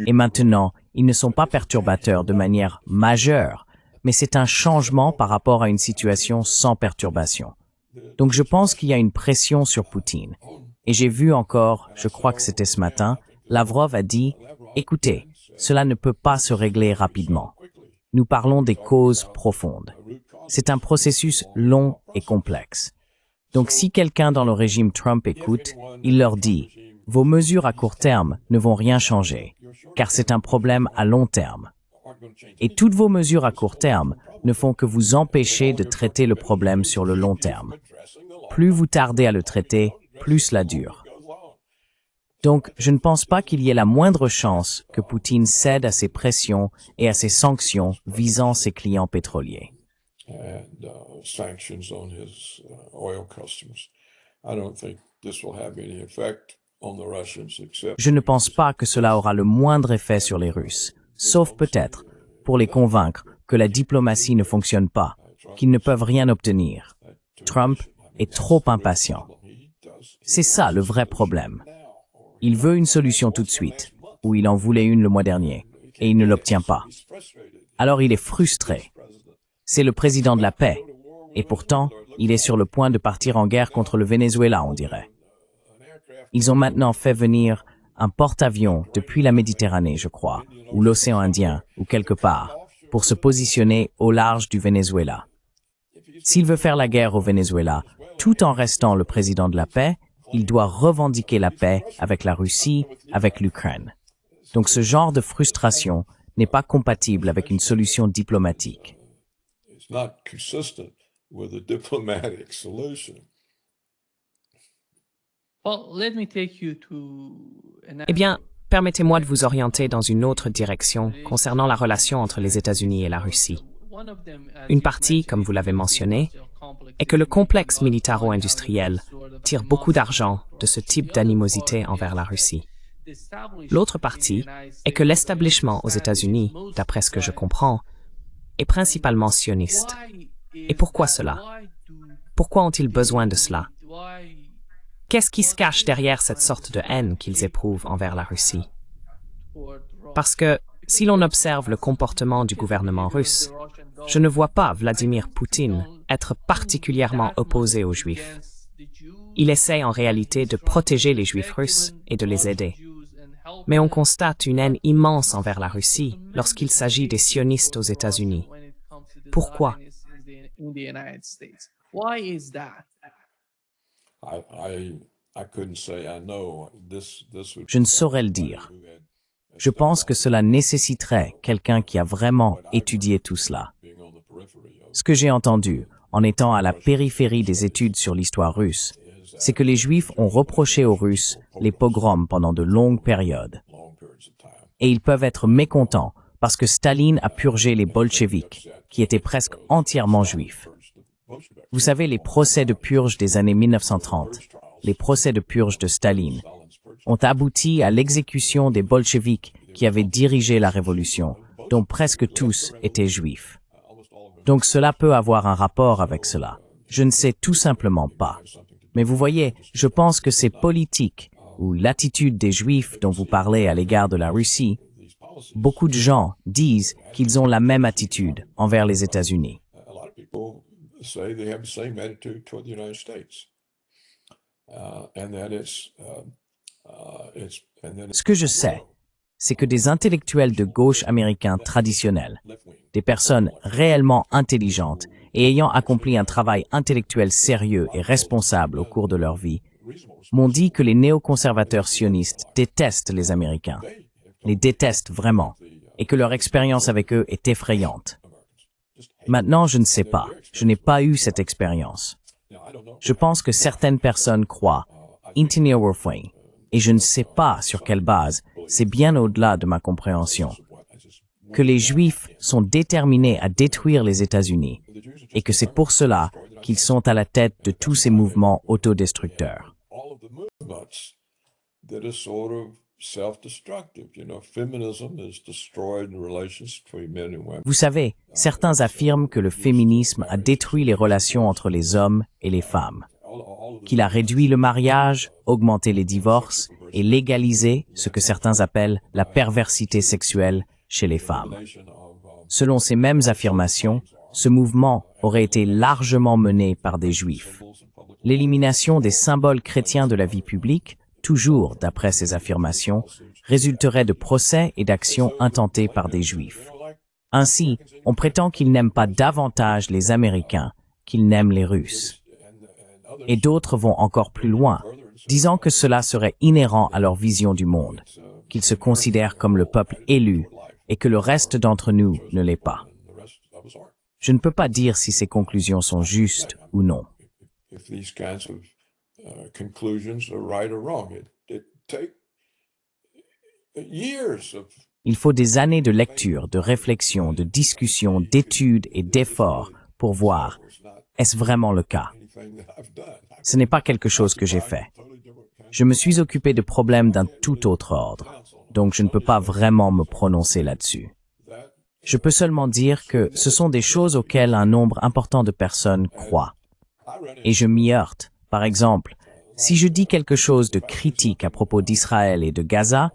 [SPEAKER 2] Et maintenant, ils ne sont pas perturbateurs de manière majeure, mais c'est un changement par rapport à une situation sans perturbation. Donc je pense qu'il y a une pression sur Poutine. Et j'ai vu encore, je crois que c'était ce matin, Lavrov a dit « Écoutez, cela ne peut pas se régler rapidement. Nous parlons des causes profondes. C'est un processus long et complexe. Donc si quelqu'un dans le régime Trump écoute, il leur dit « Vos mesures à court terme ne vont rien changer, car c'est un problème à long terme. Et toutes vos mesures à court terme ne font que vous empêcher de traiter le problème sur le long terme. Plus vous tardez à le traiter, plus cela dure. » Donc, je ne pense pas qu'il y ait la moindre chance que Poutine cède à ses pressions et à ses sanctions visant ses clients pétroliers. Je ne pense pas que cela aura le moindre effet sur les Russes, sauf peut-être pour les convaincre que la diplomatie ne fonctionne pas, qu'ils ne peuvent rien obtenir. Trump est trop impatient. C'est ça le vrai problème. Il veut une solution tout de suite, ou il en voulait une le mois dernier. et il ne l'obtient pas. Alors il est frustré. C'est le président de la paix. Et pourtant, il est sur le point de partir en guerre contre le Venezuela, on dirait. Ils ont maintenant fait venir un porte-avions depuis la Méditerranée, je crois, ou l'océan Indien, ou quelque part, pour se positionner au large du Venezuela. S'il veut faire la guerre au Venezuela, tout en restant le président de la paix, il doit revendiquer la paix avec la Russie, avec l'Ukraine. Donc ce genre de frustration n'est pas compatible avec une solution diplomatique.
[SPEAKER 5] It's not consistent with a diplomatic solution.
[SPEAKER 4] Well, let me take you to
[SPEAKER 1] Eh bien, permettez-moi de vous orienter dans une autre direction concernant la relation entre les États-Unis et la Russie. Une partie, comme vous l'avez mentionné, est que le complexe militaro-industriel tire beaucoup d'argent de ce type d'animosité envers la Russie. L'autre partie est que l'establishment aux États-Unis, d'après ce que je comprends, est principalement sioniste. Et pourquoi cela? Pourquoi ont-ils besoin de cela? Qu'est-ce qui se cache derrière cette sorte de haine qu'ils éprouvent envers la Russie? Parce que, si l'on observe le comportement du gouvernement russe, je ne vois pas Vladimir Poutine être particulièrement opposé aux Juifs. Il essaie en réalité de protéger les Juifs russes et de les aider. Mais on constate une haine immense envers la Russie lorsqu'il s'agit des sionistes aux États-Unis. Pourquoi?
[SPEAKER 5] I couldn't say I know. This would
[SPEAKER 2] Je ne saurais le dire. Je pense que cela nécessiterait quelqu'un qui a vraiment étudié tout cela. Ce que j'ai entendu, en étant à la périphérie des études sur l'histoire russe, c'est que les Juifs ont reproché aux Russes les pogroms pendant de longues périodes. Et ils peuvent être mécontents parce que Staline a purgé les bolcheviks, qui étaient presque entièrement juifs. Vous savez, les procès de purge des années 1930, les procès de purge de Staline, ont abouti à l'exécution des bolcheviks qui avaient dirigé la révolution, dont presque tous étaient juifs. Donc cela peut avoir un rapport avec cela. Je ne sais tout simplement pas. Mais vous voyez, je pense que c'est politique, ou l'attitude des Juifs dont vous parlez à l'égard de la Russie. Beaucoup de gens disent qu'ils ont la même attitude envers les États-Unis.
[SPEAKER 5] a lot of people say they have the same attitude toward the United States, and that
[SPEAKER 2] Ce que je sais, c'est que des intellectuels de gauche américains traditionnels, des personnes réellement intelligentes et ayant accompli un travail intellectuel sérieux et responsable au cours de leur vie, m'ont dit que les néoconservateurs sionistes détestent les Américains, les détestent vraiment, et que leur expérience avec eux est effrayante. Maintenant, je ne sais pas, je n'ai pas eu cette expérience. Je pense que certaines personnes croient, Intineerwerfing, et je ne sais pas sur quelle base, c'est bien au-delà de ma compréhension, que les Juifs sont déterminés à détruire les États-Unis, et que c'est pour cela qu'ils sont à la tête de tous ces mouvements autodestructeurs.
[SPEAKER 5] all of the movements that are sort of self-destructive. You know, feminism has destroyed the relations between men and women.
[SPEAKER 2] Vous savez, certains affirment que le féminisme a détruit les relations entre les hommes et les femmes, qu'il a réduit le mariage, augmenté les divorces et légalisé ce que certains appellent la perversité sexuelle chez les femmes. Selon ces mêmes affirmations, ce mouvement aurait été largement mené par des Juifs. L'élimination des symboles chrétiens de la vie publique, toujours d'après ces affirmations, résulterait de procès et d'actions intentées par des Juifs. Ainsi, on prétend qu'ils n'aiment pas davantage les Américains qu'ils n'aiment les Russes. Et d'autres vont encore plus loin, disant que cela serait inhérent à leur vision du monde, qu'ils se considèrent comme le peuple élu et que le reste d'entre nous ne l'est pas. Je ne peux pas dire si ces conclusions sont justes ou non.
[SPEAKER 5] If these kinds of conclusions are right or wrong, it take years of
[SPEAKER 2] Il faut des années de lecture, de réflexion, de discussion, d'études et d'efforts pour voir, est-ce vraiment le cas?
[SPEAKER 5] anything that I've done.
[SPEAKER 2] Ce n'est pas quelque chose que j'ai fait. Je me suis occupé de problèmes d'un tout autre ordre, donc je ne peux pas vraiment me prononcer là-dessus. Je peux seulement dire que ce sont des choses auxquelles un nombre important de personnes croient. Et je m'y heurte. Par exemple, si je dis quelque chose de critique à propos d'Israël et de Gaza,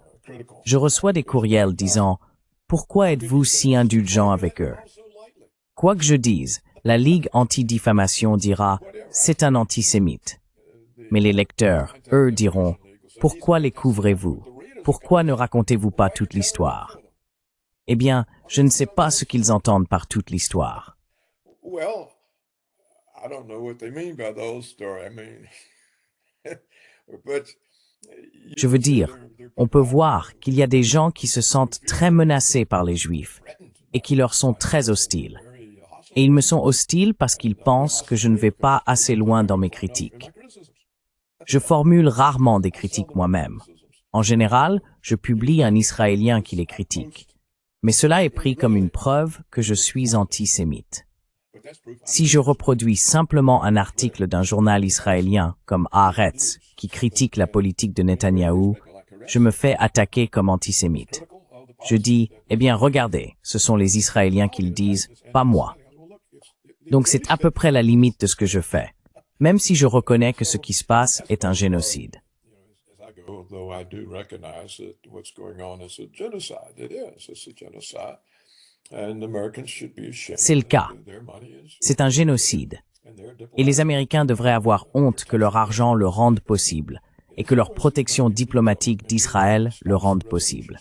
[SPEAKER 2] je reçois des courriels disant « pourquoi êtes-vous si indulgent avec eux? Quoi que je dise, la Ligue anti-diffamation dira « c'est un antisémite ». Mais les lecteurs, eux, diront « pourquoi les couvrez-vous? Pourquoi ne racontez-vous pas toute l'histoire ?» Eh bien, je ne sais pas ce qu'ils entendent par toute l'histoire.
[SPEAKER 5] Well, I don't know what they mean by the whole story. I mean, but
[SPEAKER 2] Je veux dire, on peut voir qu'il y a des gens qui se sentent très menacés par les Juifs et qui leur sont très hostiles. Et ils me sont hostiles parce qu'ils pensent que je ne vais pas assez loin dans mes critiques. Je formule rarement des critiques moi-même. En général, je publie un Israélien qui les critique. Mais cela est pris comme une preuve que je suis antisémite. Si je reproduis simplement un article d'un journal israélien comme Haaretz qui critique la politique de Netanyahou, je me fais attaquer comme antisémite. Je dis, eh bien regardez, ce sont les Israéliens qui le disent, pas moi. Donc c'est à peu près la limite de ce que je fais, même si je reconnais que ce qui se passe est un génocide.
[SPEAKER 5] though I do recognize that what's going on is a genocide. It is. It's a genocide. And Americans should be ashamed.
[SPEAKER 2] C'est le cas.
[SPEAKER 5] Their money is.
[SPEAKER 2] C'est un génocide.
[SPEAKER 5] And their
[SPEAKER 2] Et les Américains devraient avoir honte que leur argent le rende possible et que leur protection diplomatique d'Israël le rende possible.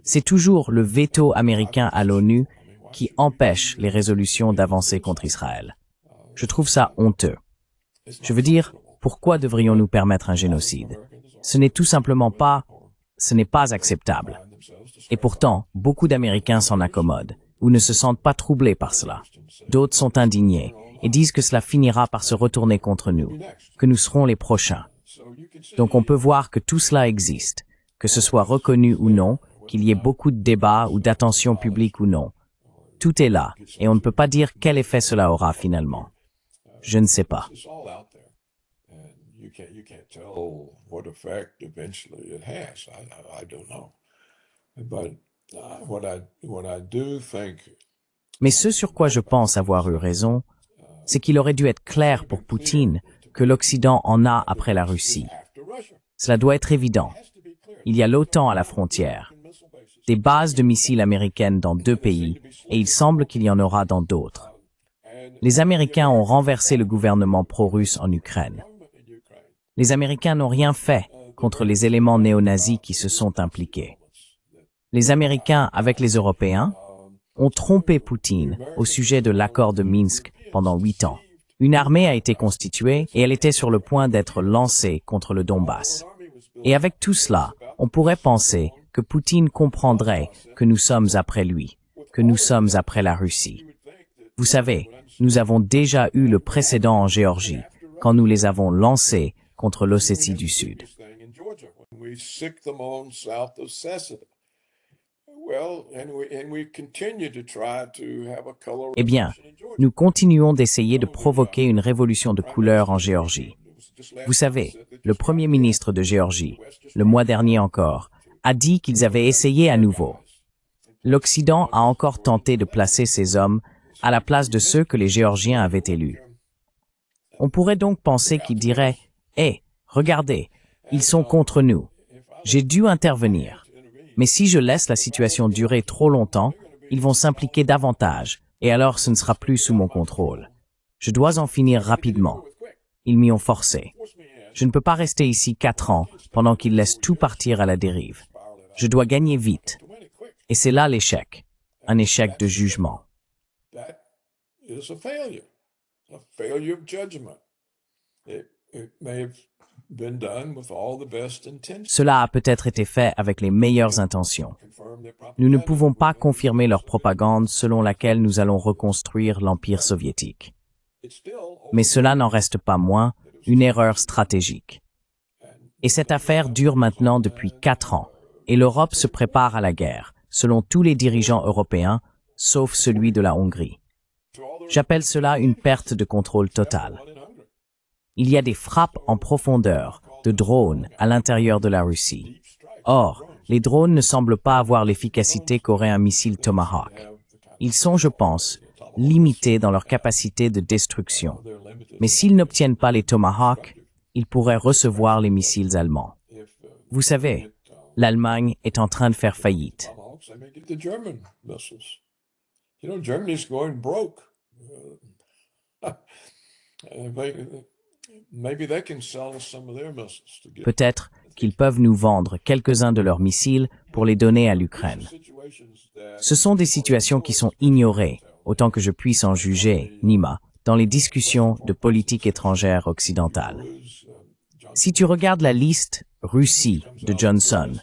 [SPEAKER 2] C'est toujours le veto américain à l'ONU qui empêche les résolutions d'avancer contre Israël. Je trouve ça honteux. Je veux dire, pourquoi devrions-nous permettre un génocide? Ce n'est tout simplement pas, ce n'est pas acceptable. Et pourtant, beaucoup d'Américains s'en accommodent ou ne se sentent pas troublés par cela. D'autres sont indignés et disent que cela finira par se retourner contre nous, que nous serons les prochains. Donc on peut voir que tout cela existe, que ce soit reconnu ou non, qu'il y ait beaucoup de débats ou d'attention publique ou non. Tout est là, et on ne peut pas dire quel effet cela aura finalement. Je ne sais pas.
[SPEAKER 5] It's all out there. And you can't tell what effect eventually it has. I don't know. But what I do think
[SPEAKER 2] Mais ce sur quoi je pense avoir eu raison, c'est qu'il aurait dû être clair pour Poutine que l'Occident en a après la Russie.
[SPEAKER 5] after Russia
[SPEAKER 2] Cela doit être évident.
[SPEAKER 5] has to be clear.
[SPEAKER 2] Il y a l'OTAN à la frontière,
[SPEAKER 5] Missile bases.
[SPEAKER 2] des bases de missiles américaines dans 2 pays, et il semble qu'il y en aura dans d'autres. Les Américains ont renversé le gouvernement pro-russe en Ukraine.
[SPEAKER 5] In Ukraine.
[SPEAKER 2] Les Américains n'ont rien fait contre les éléments néo-nazis qui se sont impliqués. Les Américains, avec les Européens, ont trompé Poutine au sujet de l'accord de Minsk pendant 8 ans. Une armée a été constituée et elle était sur le point d'être lancée contre le Donbass. Et avec tout cela, on pourrait penser que Poutine comprendrait que nous sommes après lui, que nous sommes après la Russie. Vous savez, nous avons déjà eu le précédent en Géorgie, quand nous les avons lancés contre l'Ossétie du Sud.
[SPEAKER 5] Thing in Georgia when we sicked them on south of Cessna. Well, and we continue to try to have a color
[SPEAKER 2] Eh bien,
[SPEAKER 5] revolution in Georgia.
[SPEAKER 2] nous continuons d'essayer de provoquer une révolution de couleur en Géorgie. Vous savez, le Premier ministre de Géorgie, le mois dernier encore, a dit qu'ils avaient essayé à nouveau. L'Occident a encore tenté de placer ces hommes à la place de ceux que les Géorgiens avaient élus. On pourrait donc penser qu'ils diraient « Hé, regardez, ils sont contre nous. J'ai dû intervenir. Mais si je laisse la situation durer trop longtemps, ils vont s'impliquer davantage, et alors ce ne sera plus sous mon contrôle. Je dois en finir rapidement. Ils m'y ont forcé. Je ne peux pas rester ici 4 ans pendant qu'ils laissent tout partir à la dérive. Je dois gagner vite. Et c'est là l'échec. Un échec de jugement.
[SPEAKER 5] That is a failure of judgment. It may have been done with all the best intentions.
[SPEAKER 2] Cela a peut-être été fait avec les meilleures intentions.
[SPEAKER 5] Confirm their
[SPEAKER 2] Nous ne
[SPEAKER 5] propaganda.
[SPEAKER 2] pouvons pas confirmer leur propagande selon laquelle nous allons reconstruire l'Empire soviétique.
[SPEAKER 5] It's still
[SPEAKER 2] Mais cela n'en reste pas moins une erreur stratégique. Et cette affaire dure maintenant depuis 4 ans, et l'Europe se prépare à la guerre, selon tous les dirigeants européens, sauf celui de la Hongrie. J'appelle cela une perte de contrôle totale. Il y a des frappes en profondeur de drones à l'intérieur de la Russie. Or, les drones ne semblent pas avoir l'efficacité qu'aurait un missile Tomahawk. Ils sont, je pense, limités dans leur capacité de destruction. Mais s'ils n'obtiennent pas les Tomahawks, ils pourraient recevoir les missiles allemands. Vous savez, l'Allemagne est en train de faire faillite.
[SPEAKER 5] they may get the German missiles. You know, Germany's going broke. Maybe they can sell us some of their missiles to get.
[SPEAKER 2] Peut-être qu'ils peuvent nous vendre quelques-uns de leurs missiles pour les donner à l'Ukraine. Ce sont des situations qui sont ignorées, autant que je puisse en juger, Nima, dans les discussions de politique étrangère occidentale. Si tu regardes la liste Russie de Johnson,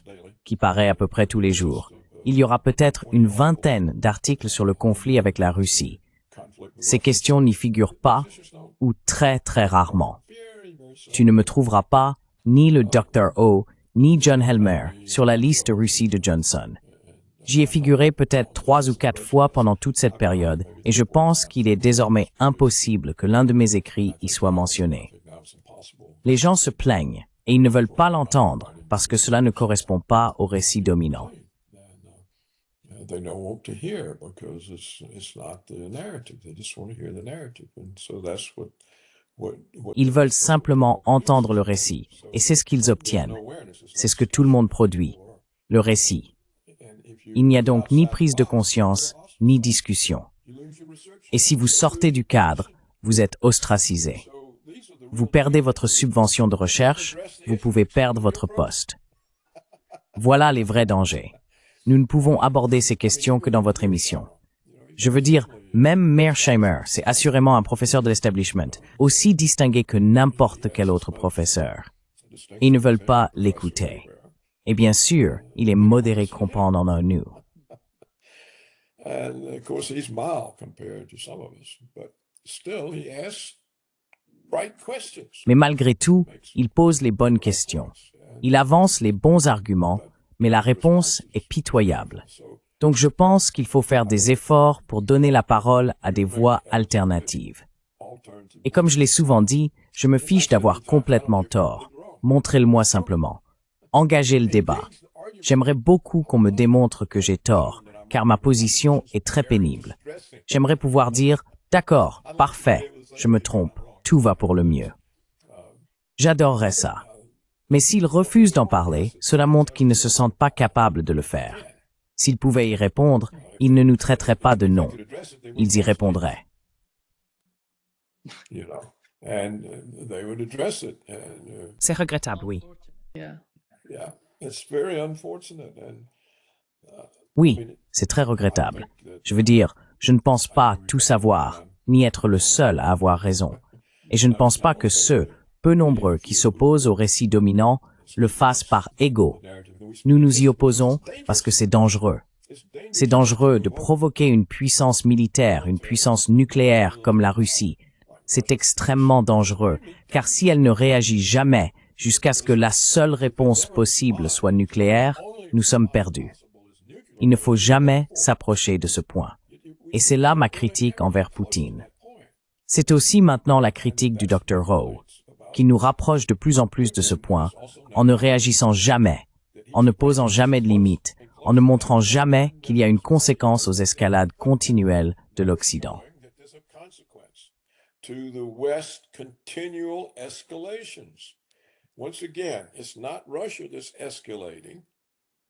[SPEAKER 2] qui paraît à peu près tous les jours, il y aura peut-être une vingtaine d'articles sur le conflit avec la Russie. Ces questions n'y figurent pas, ou très très rarement. Tu ne me trouveras pas, ni le Dr. O, ni John Helmer, sur la liste Russie de Johnson. J'y ai figuré peut-être 3 ou 4 fois pendant toute cette période, et je pense qu'il est désormais impossible que l'un de mes écrits y soit mentionné. Les gens se plaignent, et ils ne veulent pas l'entendre, parce que cela ne correspond pas au récit dominant.
[SPEAKER 5] They don't want to hear because it's not the narrative. They just want to hear the narrative, and so that's what
[SPEAKER 2] Ils veulent simplement entendre le récit, et c'est ce qu'ils obtiennent. C'est ce que tout le monde produit, le récit. Il n'y a donc ni prise de conscience, ni discussion. Et si vous sortez du cadre, vous êtes ostracisé. Vous perdez votre subvention de recherche, vous pouvez perdre votre poste. Voilà les vrais dangers. Nous ne pouvons aborder ces questions que dans votre émission. Je veux dire, même Mearsheimer, c'est assurément un professeur de l'establishment, aussi distingué que n'importe quel autre professeur. Ils ne veulent pas l'écouter. Et bien sûr, il est modéré comprendre en nous.
[SPEAKER 5] And of course, he's mild compared to some of us, but still, he asks right questions.
[SPEAKER 2] Mais malgré tout, il pose les bonnes questions. Il avance les bons arguments, mais la réponse est pitoyable. Donc je pense qu'il faut faire des efforts pour donner la parole à des voix alternatives. Et comme je l'ai souvent dit, je me fiche d'avoir complètement tort. Montrez-le-moi simplement. Engagez le débat. J'aimerais beaucoup qu'on me démontre que j'ai tort, car ma position est très pénible. J'aimerais pouvoir dire « D'accord, parfait, je me trompe, tout va pour le mieux ». J'adorerais ça. Mais s'ils refusent d'en parler, cela montre qu'ils ne se sentent pas capables de le faire. S'ils pouvaient y répondre, ils ne nous traiteraient pas de non. Ils y répondraient.
[SPEAKER 1] C'est regrettable, oui.
[SPEAKER 2] Oui, c'est très regrettable. Je veux dire, je ne pense pas tout savoir, ni être le seul à avoir raison. Et je ne pense pas que ceux, peu nombreux, qui s'opposent au récit dominant, le fassent par ego. Nous nous y opposons parce que c'est dangereux. C'est dangereux de provoquer une puissance militaire, une puissance nucléaire comme la Russie. C'est extrêmement dangereux, car si elle ne réagit jamais jusqu'à ce que la seule réponse possible soit nucléaire, nous sommes perdus. Il ne faut jamais s'approcher de ce point. Et c'est là ma critique envers Poutine. C'est aussi maintenant la critique du Dr. Ho, qui nous rapproche de plus en plus de ce point, en ne réagissant jamais, en ne posant jamais de limites, en ne montrant jamais qu'il y a une conséquence aux escalades continuelles de l'Occident.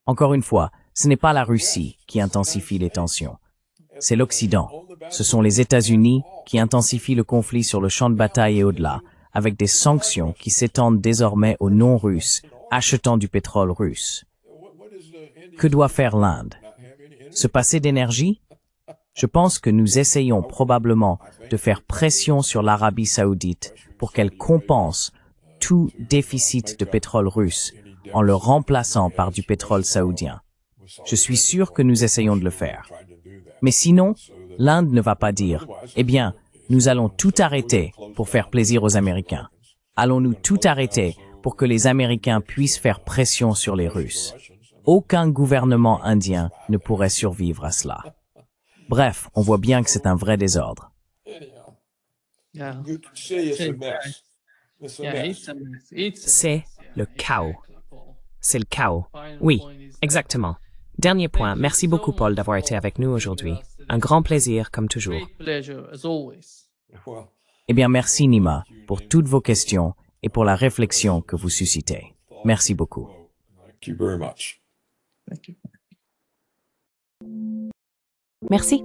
[SPEAKER 2] Encore une fois, ce n'est pas la Russie qui intensifie les tensions. C'est l'Occident. Ce sont les États-Unis qui intensifient le conflit sur le champ de bataille et au-delà, avec des sanctions qui s'étendent désormais aux non-Russes, achetant du pétrole russe. Que doit faire l'Inde? Se passer d'énergie? Je pense que nous essayons probablement de faire pression sur l'Arabie saoudite pour qu'elle compense tout déficit de pétrole russe en le remplaçant par du pétrole saoudien. Je suis sûr que nous essayons de le faire. Mais sinon, l'Inde ne va pas dire « Eh bien, nous allons tout arrêter pour faire plaisir aux Américains. Allons-nous tout arrêter pour que les Américains puissent faire pression sur les Russes? » Aucun gouvernement indien ne pourrait survivre à cela. Bref, on voit bien que c'est un vrai désordre.
[SPEAKER 1] C'est le chaos. C'est le chaos. Oui, exactement. Dernier point. Merci beaucoup, Paul, d'avoir été avec nous aujourd'hui. Un grand plaisir, comme toujours.
[SPEAKER 2] Eh bien, merci, Nima, pour toutes vos questions et pour la réflexion que vous suscitez. Merci beaucoup.
[SPEAKER 5] Thank you very much.
[SPEAKER 4] Thank you.
[SPEAKER 6] Merci.